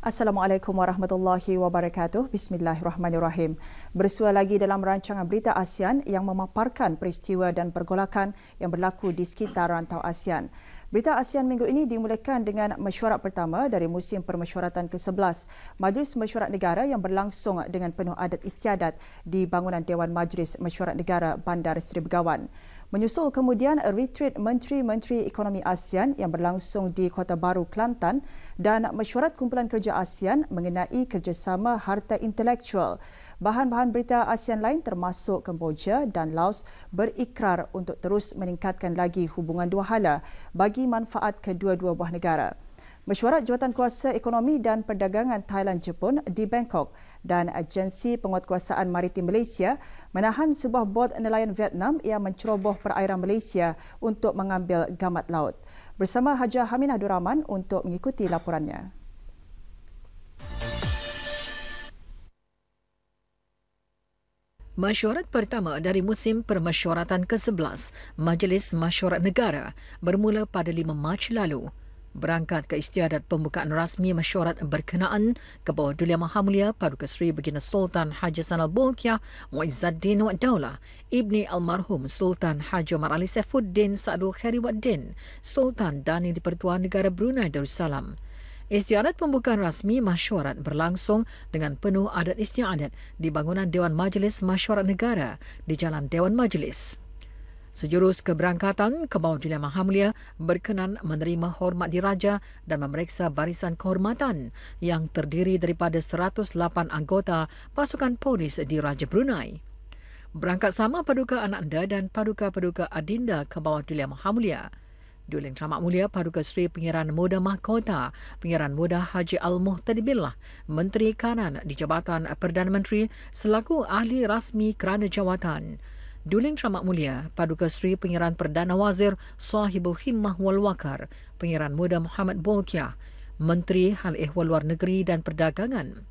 Assalamualaikum warahmatullahi wabarakatuh. Bismillahirrahmanirrahim. Bersua lagi dalam rancangan berita ASEAN yang memaparkan peristiwa dan pergolakan yang berlaku di sekitar rantau ASEAN. Berita ASEAN minggu ini dimulakan dengan mesyuarat pertama dari musim permesyuaratan ke-11 Majlis Mesyuarat Negara yang berlangsung dengan penuh adat istiadat di bangunan Dewan Majlis Mesyuarat Negara Bandar Seri Begawan. Menyusul kemudian retreat Menteri-Menteri Ekonomi ASEAN yang berlangsung di Kota Baru, Kelantan dan mesyuarat kumpulan kerja ASEAN mengenai kerjasama harta intelektual. Bahan-bahan berita ASEAN lain termasuk Kemboja dan Laos berikrar untuk terus meningkatkan lagi hubungan dua hala bagi manfaat kedua-dua buah negara. Mesyuarat Jawatankuasa Ekonomi dan Perdagangan Thailand-Jepun di Bangkok dan Agensi Penguatkuasaan Maritim Malaysia menahan sebuah bot nelayan Vietnam yang menceroboh perairan Malaysia untuk mengambil gamat laut. Bersama Haja Hamin Abdul Rahman untuk mengikuti laporannya. Mesyuarat pertama dari musim permesyuaratan ke-11 Majlis Mesyuarat Negara bermula pada 5 Mac lalu. Berangkat ke istiadat pembukaan rasmi mesyuarat berkenaan ke bawah Duli Yang Maha Mulia Paduka Seri Baginda Sultan Haji Hassanal Bolkiah Muizzaddin Wad Daulah Ibni Almarhum Sultan Haji Omar Ali Saifuddin Sa'adul Khairi Wad Din Sultan dan Yang di-Pertuan Negara Brunei Darussalam. Istiadat pembukaan rasmi mesyuarat berlangsung dengan penuh adat istiadat di bangunan Dewan Majlis Mesyuarat Negara di Jalan Dewan Majlis. Sejurus keberangkatan ke bawah Duli Yang Maha Mulia berkenan menerima hormat diraja dan memeriksa barisan kehormatan yang terdiri daripada 108 anggota pasukan polis di Raja Brunei. Berangkat sama Paduka Anak Anda dan Paduka-Paduka Adinda ke bawah Duli Yang Maha Mulia. Duli Yang Teramat Mulia Paduka Seri Pengiran Muda Mahkota, Pengiran Muda Haji Al-Muhtadi Billah, Menteri Kanan di Jabatan Perdana Menteri selaku ahli rasmi kerana jawatan. Duli Yang Teramat Mulia Paduka Seri Pengiran Perdana Wazir Sahibul Himmah wal Waqar, Pengiran Muda Muhammad Bolkiah, Menteri Hal Ehwal Luar Negeri dan Perdagangan.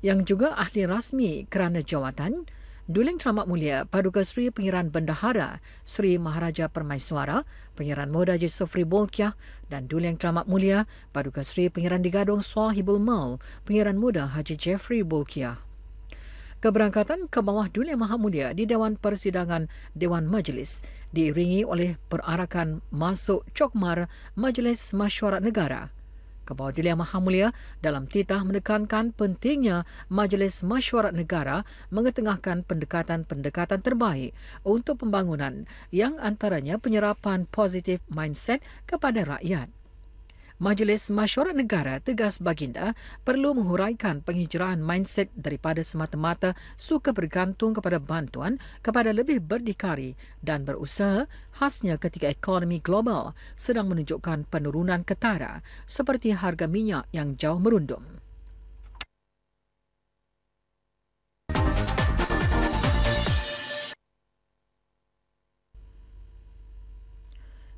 Yang juga ahli rasmi kerana jawatan, Duli Yang Teramat Mulia Paduka Seri Pengiran Bendahara Seri Maharaja Permaiswara, Pengiran Muda Haji Sofri Bolkiah dan Duli Yang Teramat Mulia Paduka Seri Pengiran Digadung Sahibul Mal, Pengiran Muda Haji Jeffrey Bolkiah. Keberangkatan ke bawah Duli Yang Maha Mulia di Dewan Persidangan Dewan Majlis diiringi oleh perarakan masuk cokmar Majlis Mesyuarat Negara. Ke bawah Duli Yang Maha Mulia dalam titah menekankan pentingnya Majlis Mesyuarat Negara mengetengahkan pendekatan-pendekatan terbaik untuk pembangunan yang antaranya penyerapan positif mindset kepada rakyat. Majlis Mesyuarat Negara tegas baginda perlu menghuraikan penghijraan mindset daripada semata-mata suka bergantung kepada bantuan kepada lebih berdikari dan berusaha khasnya ketika ekonomi global sedang menunjukkan penurunan ketara seperti harga minyak yang jauh merundum.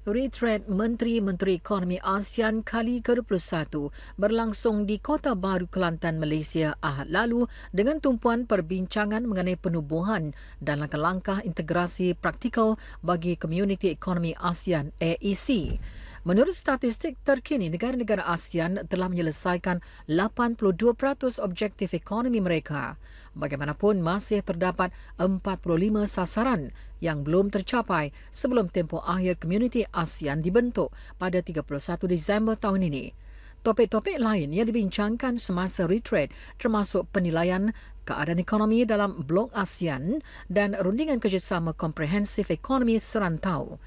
Retreat Menteri-Menteri Ekonomi ASEAN kali ke-21 berlangsung di Kota Baru, Kelantan, Malaysia Ahad lalu dengan tumpuan perbincangan mengenai penubuhan dan langkah-langkah integrasi praktikal bagi Komuniti Ekonomi ASEAN AEC. Menurut statistik terkini, negara-negara ASEAN telah menyelesaikan 82% objektif ekonomi mereka. Bagaimanapun, masih terdapat 45 sasaran yang belum tercapai sebelum tempoh akhir Komuniti ASEAN dibentuk pada 31 Disember tahun ini. Topik-topik lain yang dibincangkan semasa retreat termasuk penilaian keadaan ekonomi dalam blok ASEAN dan rundingan kerjasama komprehensif ekonomi serantau.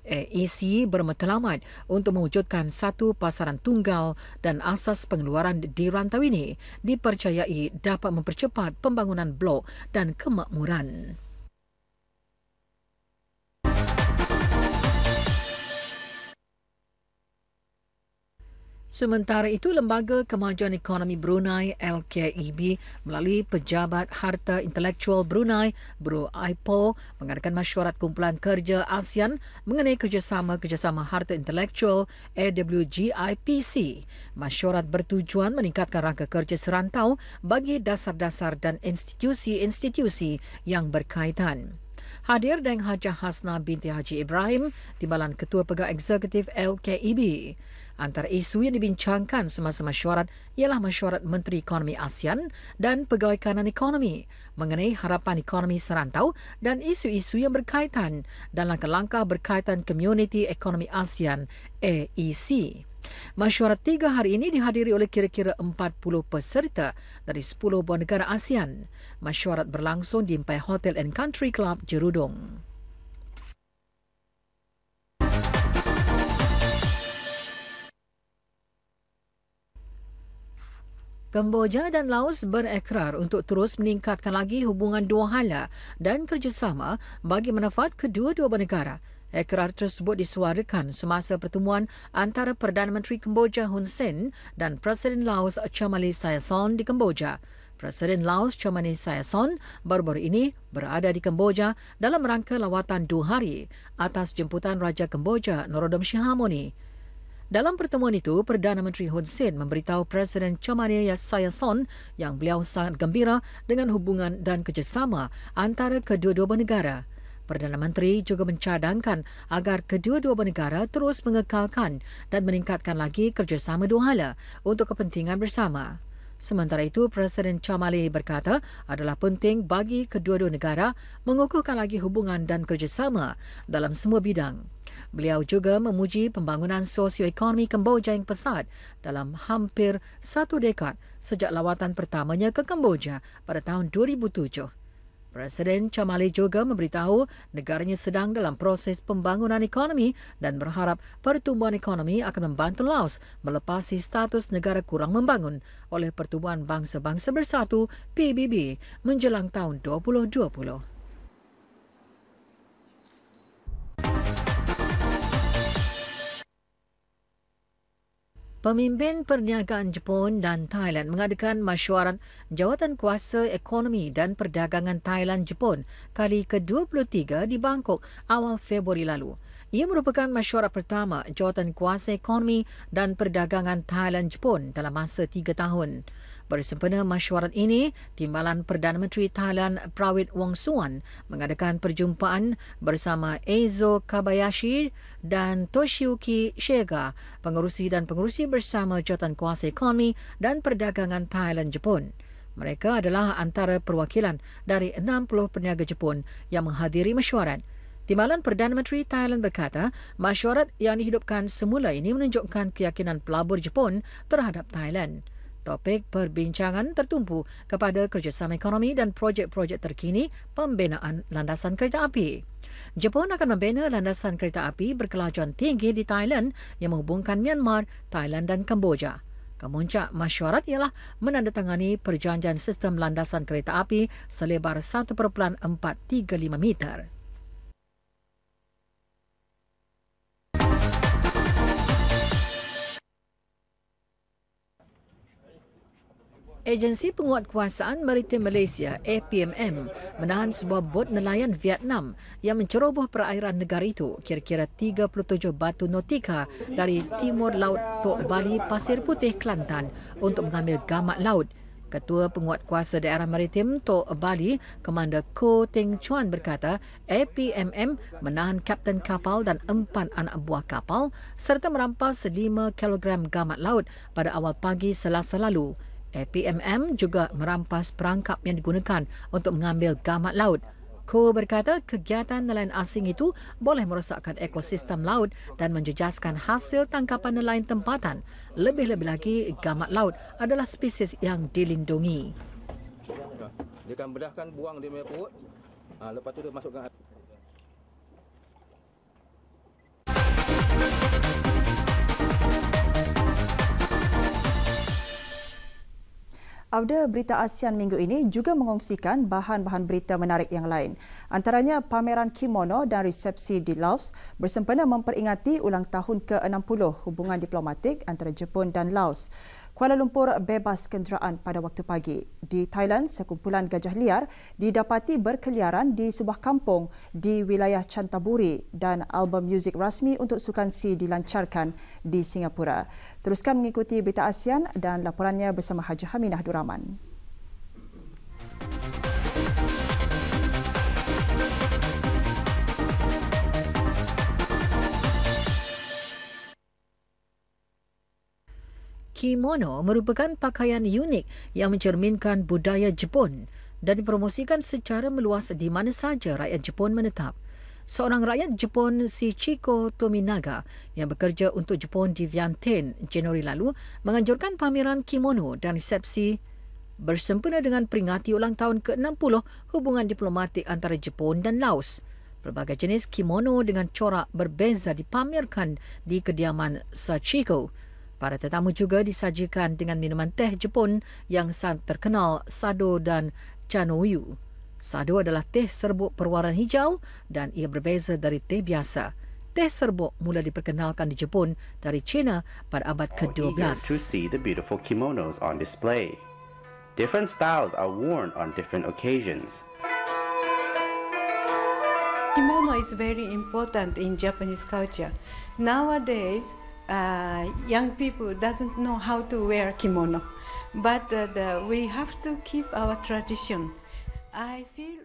AEC bermatlamat untuk mewujudkan satu pasaran tunggal dan asas pengeluaran di rantau ini dipercayai dapat mempercepat pembangunan blok dan kemakmuran. Sementara itu, Lembaga Kemajuan Ekonomi Brunei LKEB melalui Pejabat Harta Intelektual Brunei Bro IPO mengadakan mesyuarat kumpulan kerja ASEAN mengenai kerjasama harta intelektual AWGIPC. Mesyuarat bertujuan meningkatkan rangka kerja serantau bagi dasar-dasar dan institusi-institusi yang berkaitan. Hadir Deng Hajah Hasna binti Haji Ibrahim, Timbalan Ketua Pegawai Eksekutif LKEB. Antara isu yang dibincangkan semasa mesyuarat ialah mesyuarat Menteri Ekonomi ASEAN dan Pegawai Kanan Ekonomi mengenai harapan ekonomi serantau dan isu-isu yang berkaitan dan langkah-langkah berkaitan Komuniti Ekonomi ASEAN AEC. Mesyuarat 3 hari ini dihadiri oleh kira-kira 40 peserta dari 10 buah negara ASEAN. Mesyuarat berlangsung di Empire Hotel and Country Club, Jerudong. Kemboja dan Laos berekrar untuk terus meningkatkan lagi hubungan dua hala dan kerjasama bagi manfaat kedua-dua negara. Ekrar tersebut disuarakan semasa pertemuan antara Perdana Menteri Kemboja Hun Sen dan Presiden Laos Chamali Sayason di Kemboja. Presiden Laos Chamali Sayason baru-baru ini berada di Kemboja dalam rangka lawatan 2 hari atas jemputan Raja Kemboja Norodom Sihamoni. Dalam pertemuan itu, Perdana Menteri Hun Sen memberitahu Presiden Chamali Sayason yang beliau sangat gembira dengan hubungan dan kerjasama antara kedua-dua negara. Perdana Menteri juga mencadangkan agar kedua-dua negara terus mengekalkan dan meningkatkan lagi kerjasama dua hala untuk kepentingan bersama. Sementara itu, Presiden Chamali berkata adalah penting bagi kedua-dua negara mengukuhkan lagi hubungan dan kerjasama dalam semua bidang. Beliau juga memuji pembangunan sosioekonomi Kemboja yang pesat dalam hampir 1 dekad sejak lawatan pertamanya ke Kemboja pada tahun 2007. Presiden Chamali juga memberitahu negaranya sedang dalam proses pembangunan ekonomi dan berharap pertumbuhan ekonomi akan membantu Laos melepasi status negara kurang membangun oleh Pertubuhan Bangsa-Bangsa Bersatu PBB menjelang tahun 2020. Pemimpin perniagaan Jepun dan Thailand mengadakan mesyuarat Jawatan Kuasa Ekonomi dan Perdagangan Thailand-Jepun kali ke-23 di Bangkok awal Februari lalu. Ia merupakan mesyuarat pertama Jawatan Kuasa Ekonomi dan Perdagangan Thailand-Jepun dalam masa 3 tahun. Bersempena mesyuarat ini, Timbalan Perdana Menteri Thailand Prawit Wongsuwan mengadakan perjumpaan bersama Eizo Kobayashi dan Toshiyuki Shiga, pengerusi bersama Jawatan Kuasa Ekonomi dan Perdagangan Thailand-Jepun. Mereka adalah antara perwakilan dari 60 peniaga Jepun yang menghadiri mesyuarat. Timbalan Perdana Menteri Thailand berkata, mesyuarat yang dihidupkan semula ini menunjukkan keyakinan pelabur Jepun terhadap Thailand. Topik perbincangan tertumpu kepada kerjasama ekonomi dan projek-projek terkini pembinaan landasan kereta api. Jepun akan membina landasan kereta api berkelajuan tinggi di Thailand yang menghubungkan Myanmar, Thailand dan Kemboja. Kemuncak mesyuarat ialah menandatangani perjanjian sistem landasan kereta api selebar 1.435 meter. Agensi Penguatkuasaan Maritim Malaysia APMM menahan sebuah bot nelayan Vietnam yang menceroboh perairan negara itu kira-kira 37 batu nautika dari timur laut Tok Bali Pasir Putih Kelantan untuk mengambil gamat laut. Ketua Penguatkuasa Daerah Maritim Tok Bali, Komander Ko Teng Chuan berkata APMM menahan kapten kapal dan 4 anak buah kapal serta merampas 5 kilogram gamat laut pada awal pagi Selasa lalu. APMM juga merampas perangkap yang digunakan untuk mengambil gamat laut. Ko berkata kegiatan nelayan asing itu boleh merosakkan ekosistem laut dan menjejaskan hasil tangkapan nelayan tempatan. Lebih-lebih lagi, gamat laut adalah spesies yang dilindungi. Dia akan bedahkan buang dia punya perut. Lepas tu dia masukkan. Auda Berita ASEAN minggu ini juga mengongsikan bahan-bahan berita menarik yang lain. Antaranya pameran kimono dan resepsi di Laos bersempena memperingati ulang tahun ke-60 hubungan diplomatik antara Jepun dan Laos. Kuala Lumpur bebas kenderaan pada waktu pagi. Di Thailand, sekumpulan gajah liar didapati berkeliaran di sebuah kampung di wilayah Chantaburi dan album muzik rasmi untuk sukan C dilancarkan di Singapura. Teruskan mengikuti Berita ASEAN dan laporannya bersama Haji Haminah Duraman. Kimono merupakan pakaian unik yang mencerminkan budaya Jepun dan dipromosikan secara meluas di mana sahaja rakyat Jepun menetap. Seorang rakyat Jepun, Shichiko Tominaga, yang bekerja untuk Jepun di Vientiane Januari lalu, menganjurkan pameran kimono dan resepsi bersempena dengan peringati ulang tahun ke-60 hubungan diplomatik antara Jepun dan Laos. Pelbagai jenis kimono dengan corak berbeza dipamerkan di kediaman Shichiko. Para tetamu juga disajikan dengan minuman teh Jepun yang sangat terkenal, sado dan chanoyu. Sado adalah teh serbuk berwarna hijau dan ia berbeza dari teh biasa. Teh serbuk mula diperkenalkan di Jepun dari China pada abad ke-12. To see the beautiful kimonos on display. Different styles are worn on different occasions. Kimono is very important in Japanese culture. Nowadays, young people doesn't know how to wear kimono, but we have to keep our tradition. I feel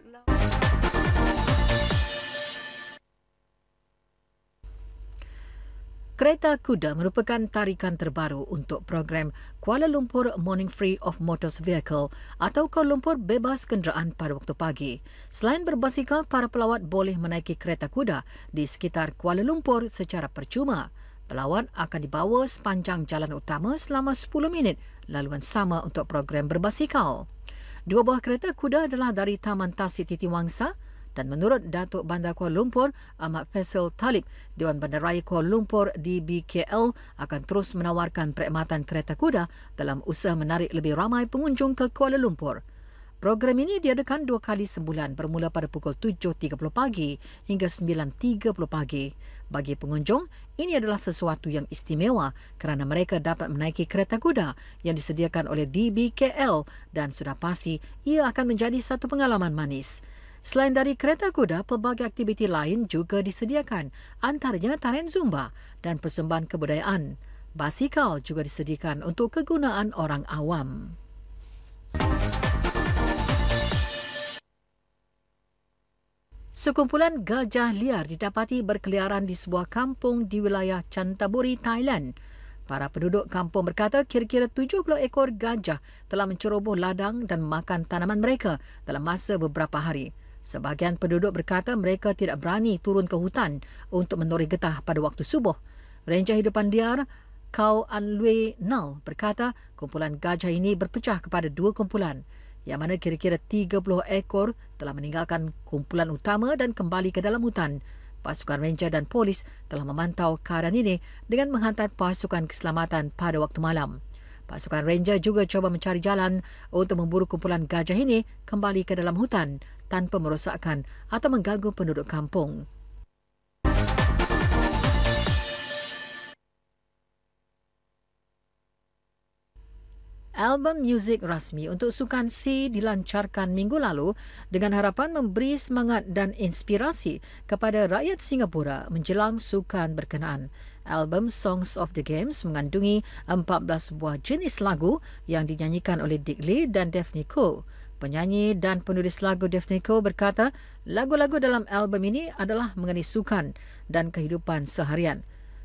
Kereta kuda merupakan tarikan terbaru untuk program Kuala Lumpur Morning Free of Motor Vehicle atau Kuala Lumpur bebas kenderaan pada waktu pagi. Selain berbasikal, para pelawat boleh menaiki kereta kuda di sekitar Kuala Lumpur secara percuma. Pelawat akan dibawa sepanjang jalan utama selama 10 minit, laluan sama untuk program berbasikal. Dua buah kereta kuda adalah dari Taman Tasik Titi Wangsa dan menurut Datuk Bandar Kuala Lumpur, Ahmad Faisal Talib, Dewan Bandaraya Kuala Lumpur DBKL akan terus menawarkan perkhidmatan kereta kuda dalam usaha menarik lebih ramai pengunjung ke Kuala Lumpur. Program ini diadakan 2 kali sebulan bermula pada pukul 7.30 pagi hingga 9.30 pagi. Bagi pengunjung, ini adalah sesuatu yang istimewa kerana mereka dapat menaiki kereta kuda yang disediakan oleh DBKL dan sudah pasti ia akan menjadi satu pengalaman manis. Selain dari kereta kuda, pelbagai aktiviti lain juga disediakan, antaranya tarian Zumba dan persembahan kebudayaan. Basikal juga disediakan untuk kegunaan orang awam. Sekumpulan gajah liar didapati berkeliaran di sebuah kampung di wilayah Chantaburi, Thailand. Para penduduk kampung berkata kira-kira 70 ekor gajah telah menceroboh ladang dan makan tanaman mereka dalam masa beberapa hari. Sebahagian penduduk berkata mereka tidak berani turun ke hutan untuk menoreh getah pada waktu subuh. Ranger hidupan liar Kau An Lui Nal berkata kumpulan gajah ini berpecah kepada 2 kumpulan, yang mana kira-kira 30 ekor telah meninggalkan kumpulan utama dan kembali ke dalam hutan. Pasukan ranger dan polis telah memantau keadaan ini dengan menghantar pasukan keselamatan pada waktu malam. Pasukan ranger juga cuba mencari jalan untuk memburu kumpulan gajah ini kembali ke dalam hutan tanpa merosakkan atau mengganggu penduduk kampung. Album muzik rasmi untuk Sukan C dilancarkan minggu lalu dengan harapan memberi semangat dan inspirasi kepada rakyat Singapura menjelang sukan berkenaan. Album Songs of the Games mengandungi 14 buah jenis lagu yang dinyanyikan oleh Dick Lee dan Daphne Koh. Penyanyi dan penulis lagu Daphne Koh berkata lagu-lagu dalam album ini adalah mengenai sukan dan kehidupan seharian.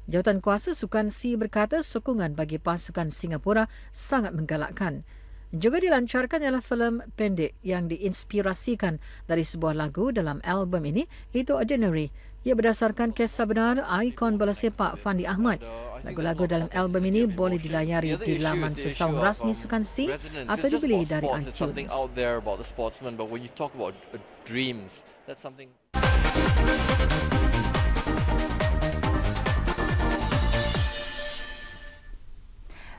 Jawatan kuasa Sukan C berkata sokongan bagi pasukan Singapura sangat menggalakkan. Juga dilancarkan ialah filem pendek yang diinspirasikan dari sebuah lagu dalam album ini, iaitu Ordinary. Ia berdasarkan kisah benar ikon bola sepak Fandi Ahmad. Lagu-lagu dalam album ini boleh dilayari di laman sesawang rasmi Sukan C atau dibeli dari iTunes.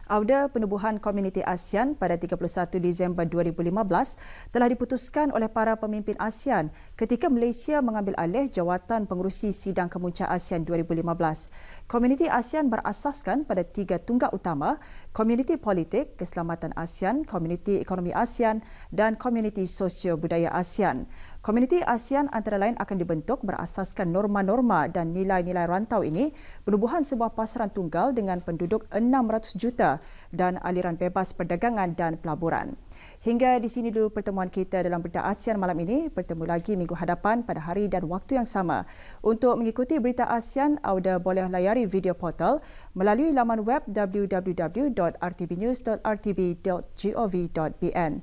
Auda penubuhan komuniti ASEAN pada 31 Disember 2015 telah diputuskan oleh para pemimpin ASEAN ketika Malaysia mengambil alih jawatan pengerusi Sidang Kemuncak ASEAN 2015. Komuniti ASEAN berasaskan pada 3 tunggak utama: komuniti politik, keselamatan ASEAN, komuniti ekonomi ASEAN dan komuniti sosio budaya ASEAN. Komuniti ASEAN antara lain akan dibentuk berasaskan norma-norma dan nilai-nilai rantau ini penubuhan sebuah pasaran tunggal dengan penduduk 600 juta dan aliran bebas perdagangan dan pelaburan. Hingga di sini dulu pertemuan kita dalam Berita ASEAN malam ini. Bertemu lagi minggu hadapan pada hari dan waktu yang sama. Untuk mengikuti Berita ASEAN, anda boleh layari video portal melalui laman web www.rtbnews.rtb.gov.bn.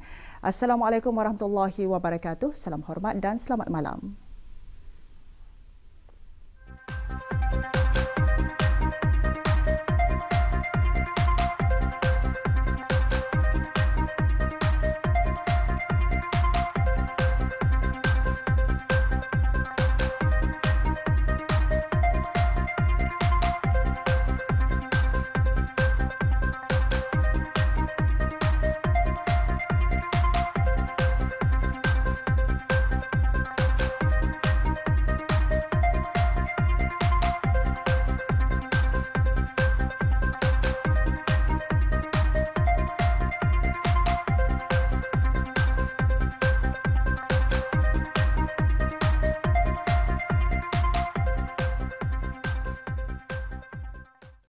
Assalamualaikum warahmatullahi wabarakatuh. Salam hormat dan selamat malam.